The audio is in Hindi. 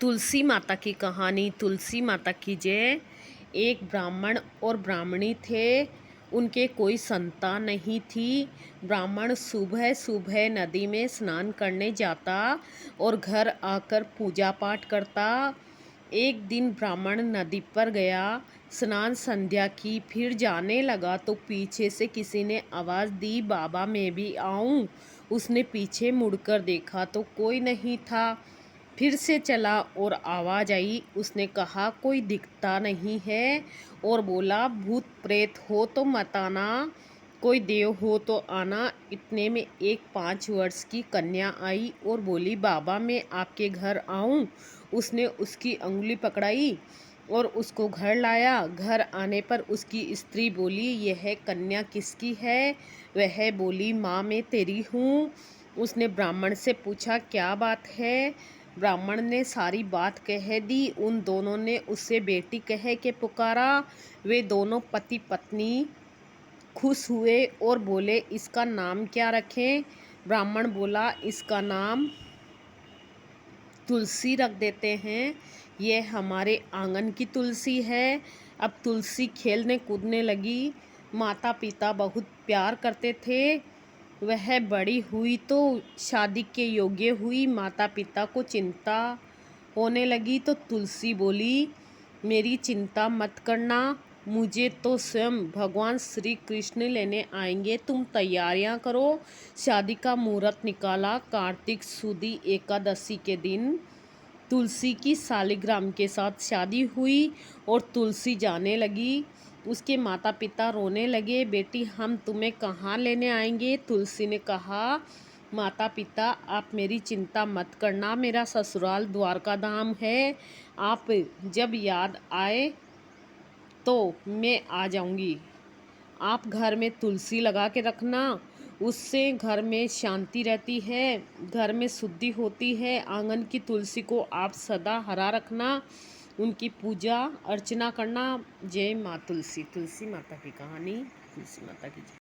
तुलसी माता की कहानी। तुलसी माता की जय। एक ब्राह्मण और ब्राह्मणी थे। उनके कोई संतान नहीं थी। ब्राह्मण सुबह सुबह नदी में स्नान करने जाता और घर आकर पूजा पाठ करता। एक दिन ब्राह्मण नदी पर गया, स्नान संध्या की, फिर जाने लगा तो पीछे से किसी ने आवाज़ दी, बाबा मैं भी आऊं। उसने पीछे मुड़कर देखा तो कोई नहीं था। फिर से चला और आवाज़ आई। उसने कहा कोई दिखता नहीं है और बोला भूत प्रेत हो तो मत आना, कोई देव हो तो आना। इतने में एक 5 वर्ष की कन्या आई और बोली बाबा मैं आपके घर आऊं। उसने उसकी अंगुली पकड़ाई और उसको घर लाया। घर आने पर उसकी स्त्री बोली यह कन्या किसकी है? वह बोली माँ मैं तेरी हूँ। उसने ब्राह्मण से पूछा क्या बात है? ब्राह्मण ने सारी बात कह दी। उन दोनों ने उसे बेटी कह के पुकारा। वे दोनों पति पत्नी खुश हुए और बोले इसका नाम क्या रखें? ब्राह्मण बोला इसका नाम तुलसी रख देते हैं। यह हमारे आंगन की तुलसी है। अब तुलसी खेलने कूदने लगी। माता पिता बहुत प्यार करते थे। वह बड़ी हुई तो शादी के योग्य हुई। माता पिता को चिंता होने लगी तो तुलसी बोली मेरी चिंता मत करना, मुझे तो स्वयं भगवान श्री कृष्ण लेने आएंगे, तुम तैयारियां करो। शादी का मुहूर्त निकाला। कार्तिक सुदी एकादशी के दिन तुलसी की सालिग्राम के साथ शादी हुई और तुलसी जाने लगी। उसके माता पिता रोने लगे, बेटी हम तुम्हें कहाँ लेने आएंगे? तुलसी ने कहा माता पिता आप मेरी चिंता मत करना, मेरा ससुराल द्वारका धाम है। आप जब याद आए तो मैं आ जाऊंगी। आप घर में तुलसी लगा के रखना, उससे घर में शांति रहती है, घर में शुद्धि होती है। आंगन की तुलसी को आप सदा हरा रखना, उनकी पूजा अर्चना करना। जय माँ तुलसी। तुलसी माता की कहानी। तुलसी माता की जय।